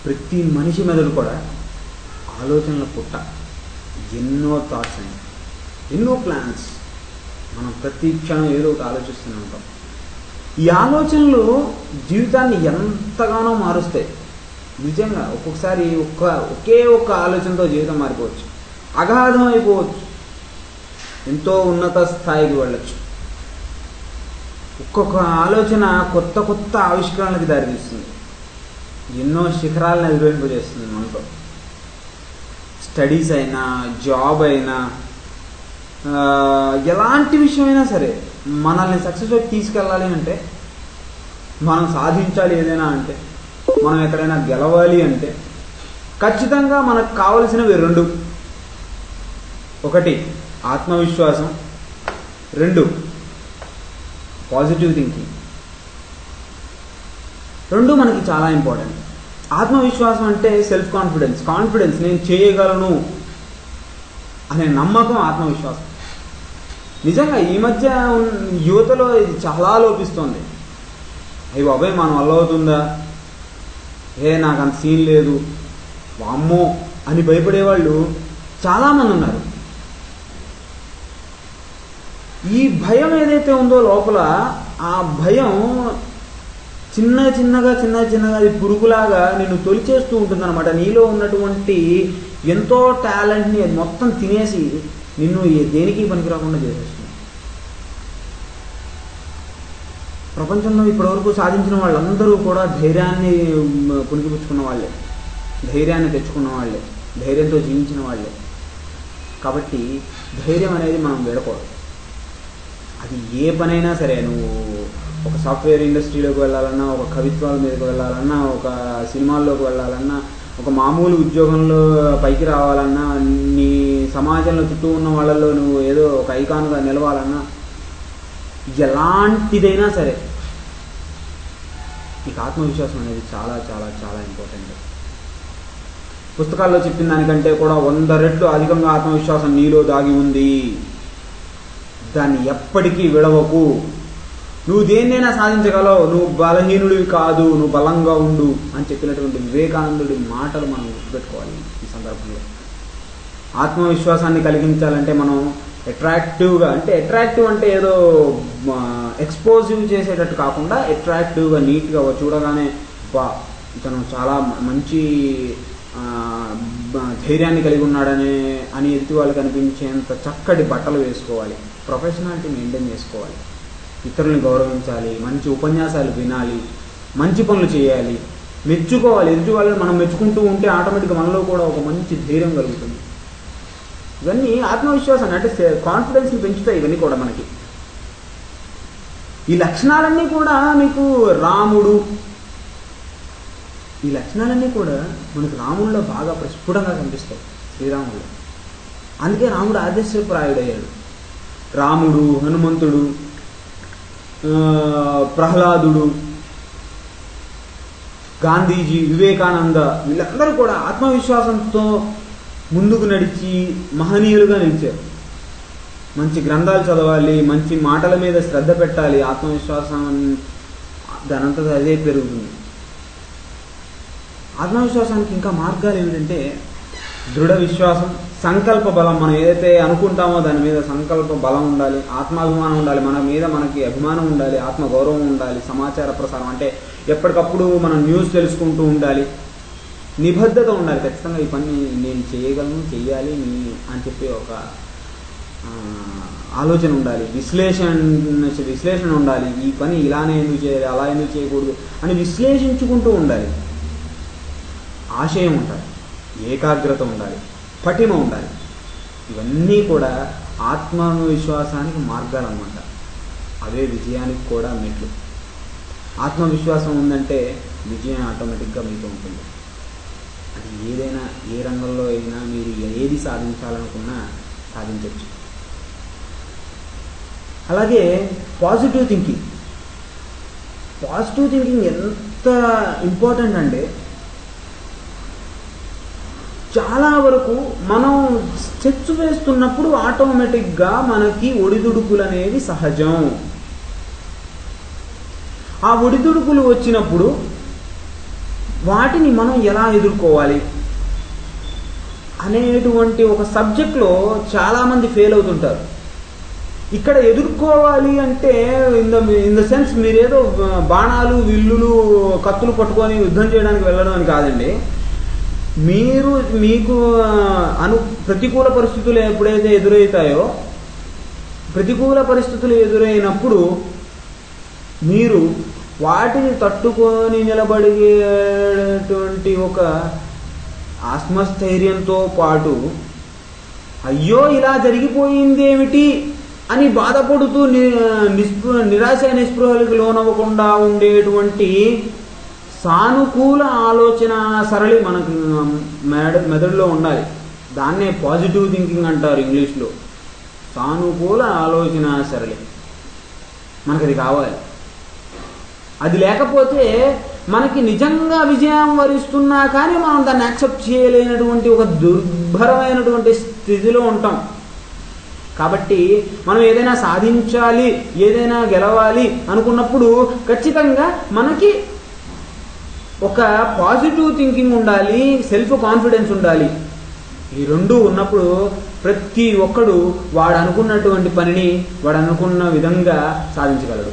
ప్రతి మనిషి మెదడు కూడా ఆలోచనల పుట్ట. ఎన్నో థాట్స్ అండి, ఎన్నో ప్లాన్స్. మనం ప్రతి క్షణం ఏదో ఒకటి ఆలోచిస్తూనే ఉంటాం. ఈ ఆలోచనలు జీవితాన్ని ఎంతగానో మారుస్తాయి. నిజంగా ఒక్కొక్కసారి ఒకే ఒక్క ఆలోచనతో జీవితం మారిపోవచ్చు, అగాధం అయిపోవచ్చు, ఎంతో ఉన్నత స్థాయికి వెళ్ళచ్చు. ఒక్కొక్క ఆలోచన కొత్త కొత్త ఆవిష్కరణలకు దారితీస్తుంది, ఎన్నో శిఖరాలను అధిరోహింపజేస్తుంది మనతో. స్టడీస్ అయినా, జాబ్ అయినా, ఎలాంటి విషయమైనా సరే మనల్ని సక్సెస్లోకి తీసుకెళ్ళాలి అంటే, మనం సాధించాలి ఏదైనా అంటే, మనం ఎక్కడైనా గెలవాలి అంటే ఖచ్చితంగా మనకు కావలసినవి రెండు. ఒకటి ఆత్మవిశ్వాసం, రెండు పాజిటివ్ థింకింగ్. రెండు మనకి చాలా ఇంపార్టెంట్. ఆత్మవిశ్వాసం అంటే సెల్ఫ్ కాన్ఫిడెన్స్, నేను చేయగలను అనే నమ్మకం ఆత్మవిశ్వాసం. నిజంగా ఈ మధ్య యువతలో ఇది చాలా లోపిస్తోంది. అయ్యి బాబాయ్ మన వల్ల అవుతుందా, నాకు అంత సీన్ లేదు, వామ్మో అని భయపడేవాళ్ళు చాలామంది ఉన్నారు. ఈ భయం ఏదైతే ఉందో లోపల, ఆ భయం చిన్న చిన్నగా అది పురుగులాగా నిన్ను తొలిచేస్తూ ఉంటుందన్నమాట. నీలో ఉన్నటువంటి ఎంతో టాలెంట్ని అది మొత్తం తినేసి నిన్ను దేనికి పనికి రాకుండా చేసేస్తుంది. ప్రపంచంలో ఇప్పటివరకు సాధించిన వాళ్ళందరూ కూడా ధైర్యాన్ని పుణికిపుచ్చుకున్న వాళ్ళే, ధైర్యాన్ని తెచ్చుకున్న వాళ్ళే, ధైర్యంతో జీవించిన వాళ్ళే. కాబట్టి ధైర్యం అనేది మనం వీడకూడదు. అది ఏ పనైనా సరే, నువ్వు ఒక సాఫ్ట్వేర్ ఇండస్ట్రీలోకి వెళ్ళాలన్నా, ఒక కవిత్వాల మీదకి వెళ్ళాలన్నా, ఒక సినిమాల్లోకి వెళ్ళాలన్నా, ఒక మామూలు ఉద్యోగంలో పైకి రావాలన్నా, నీ సమాజంలో చుట్టూ ఉన్న వాళ్ళల్లో నువ్వు ఏదో ఒక ఐకాన్గా నిలవాలన్నా, ఎలాంటిదైనా సరే నీకు ఆత్మవిశ్వాసం అనేది చాలా చాలా చాలా ఇంపార్టెంట్. పుస్తకాల్లో చెప్పిన దానికంటే కూడా 100 రెట్లు అధికంగా ఆత్మవిశ్వాసం నీలో దాగి ఉంది. దాన్ని ఎప్పటికీ విడవకు. నువ్వు దేన్నైనా సాధించగలవు, నువ్వు బలహీనుడివి కాదు, నువ్వు బలంగా ఉండు అని చెప్పినటువంటి వివేకానందుడి మాటలు మనం గుర్తుపెట్టుకోవాలి ఈ సందర్భంలో. ఆత్మవిశ్వాసాన్ని కలిగించాలంటే మనం అట్రాక్టివ్గా, అంటే అట్రాక్టివ్ అంటే ఏదో ఎక్స్పోజివ్ చేసేటట్టు కాకుండా అట్రాక్టివ్గా, నీట్గా చూడగానే ఇతను చాలా మంచి ధైర్యాన్ని కలిగి ఉన్నాడని ఎదుటి వాళ్ళకి అనిపించేంత చక్కటి బట్టలు వేసుకోవాలి, ప్రొఫెషనాలిటీ మెయింటైన్ చేసుకోవాలి, ఇతరులను గౌరవించాలి, మంచి ఉపన్యాసాలు వినాలి, మంచి పనులు చేయాలి, మెచ్చుకోవాలి. ఎదుటి వాళ్ళని మనం మెచ్చుకుంటూ ఉంటే ఆటోమేటిక్గా మనలో కూడా ఒక మంచి ధైర్యం కలుగుతుంది. ఇవన్నీ ఆత్మవిశ్వాసాన్ని, అంటే కాన్ఫిడెన్స్ని పెంచుతాయి. ఇవన్నీ కూడా మనకి ఈ లక్షణాలన్నీ కూడా మీకు రాముడు, ఈ లక్షణాలన్నీ కూడా మనకు రాముడిలో బాగా ప్రస్ఫుటంగా కనిపిస్తాయి, శ్రీరాముడు. అందుకే రాముడు ఆదర్శప్రాయుడయ్యాడు. రాముడు, హనుమంతుడు, ప్రహ్లాదుడు, గాంధీజీ, వివేకానంద, వీళ్ళందరూ కూడా ఆత్మవిశ్వాసంతో ముందుకు నడిచి మహనీయులుగా నిలిచారు. మంచి గ్రంథాలు చదవాలి, మంచి మాటల మీద శ్రద్ధ పెట్టాలి. ఆత్మవిశ్వాసం దానంతటా అదే పెరుగుతుంది. ఆత్మవిశ్వాసానికి ఇంకా మార్గాలు ఏమిటంటే దృఢ విశ్వాసం, సంకల్ప బలం. మనం ఏదైతే అనుకుంటామో దాని మీద సంకల్ప బలం ఉండాలి, ఆత్మాభిమానం ఉండాలి, మన మీద మనకి అభిమానం ఉండాలి, ఆత్మగౌరవం ఉండాలి, సమాచార ప్రసారం అంటే ఎప్పటికప్పుడు మనం న్యూస్ తెలుసుకుంటూ ఉండాలి, నిబద్ధత ఉండాలి. ఖచ్చితంగా ఈ పని నేను చేయగలను, చెయ్యాలి అని చెప్పి ఒక ఆలోచన ఉండాలి, విశ్లేషణ ఉండాలి. ఈ పని ఇలానే ఎందుకు చేయాలి, అలా ఎందుకు చేయకూడదు అని విశ్లేషించుకుంటూ ఉండాలి. ఆశయం ఉండాలి, ఏకాగ్రత ఉండాలి, పటిమ ఉండాలి. ఇవన్నీ కూడా ఆత్మవిశ్వాసానికి మార్గాలు అన్నమాట. అవే విజయానికి కూడా మెట్లు. ఆత్మవిశ్వాసం ఉందంటే విజయం ఆటోమేటిక్గా మీతో ఉంటుంది. అది ఏదైనా, ఏ రంగంలో అయినా మీరు ఏది సాధించాలనుకున్నా సాధించవచ్చు. అలాగే పాజిటివ్ థింకింగ్ ఎంత ఇంపార్టెంట్ అంటే, చాలా వరకు మనం స్టెప్స్ వేస్తున్నప్పుడు ఆటోమేటిక్గా మనకి ఒడిదుడుకులు అనేవి సహజం. ఆ ఒడిదుడుకులు వచ్చినప్పుడు వాటిని మనం ఎలా ఎదుర్కోవాలి అనేటువంటి ఒక సబ్జెక్ట్లో చాలామంది ఫెయిల్ అవుతుంటారు. ఇక్కడ ఎదుర్కోవాలి అంటే ఇన్ ద సెన్స్ మీరేదో బాణాలు విల్లులు కత్తులు పట్టుకొని యుద్ధం చేయడానికి వెళ్ళడం అని కాదండి. మీకు ప్రతికూల పరిస్థితులు ఎప్పుడైతే ఎదురవుతాయో, ప్రతికూల పరిస్థితులు ఎదురైనప్పుడు మీరు వాటిని తట్టుకొని నిలబడేటువంటి ఒక ఆత్మస్థైర్యంతో పాటు అయ్యో ఇలా జరిగిపోయింది ఏమిటి అని బాధపడుతూ నిరాశ నిస్పృహలకు లోనవ్వకుండా ఉండేటువంటి సానుకూల ఆలోచన సరళి మనకు మెదడులో ఉండాలి. దాన్నే పాజిటివ్ థింకింగ్ అంటారు ఇంగ్లీష్లో. సానుకూల ఆలోచన సరళి మనకు అది కావాలి. అది లేకపోతే మనకి నిజంగా విజయం వరిస్తున్నా కానీ మనం దాన్ని యాక్సెప్ట్ చేయలేనటువంటి ఒక దుర్భరమైనటువంటి స్థితిలో ఉంటాం. కాబట్టి మనం ఏదైనా సాధించాలి, ఏదైనా గెలవాలి అనుకున్నప్పుడు ఖచ్చితంగా మనకి ఒక పాజిటివ్ థింకింగ్ ఉండాలి, సెల్ఫ్ కాన్ఫిడెన్స్ ఉండాలి. ఈ రెండు ఉన్నప్పుడు ప్రతి ఒక్కడు వాడు అనుకున్నటువంటి పనిని వాడు అనుకున్న విధంగా సాధించగలడు.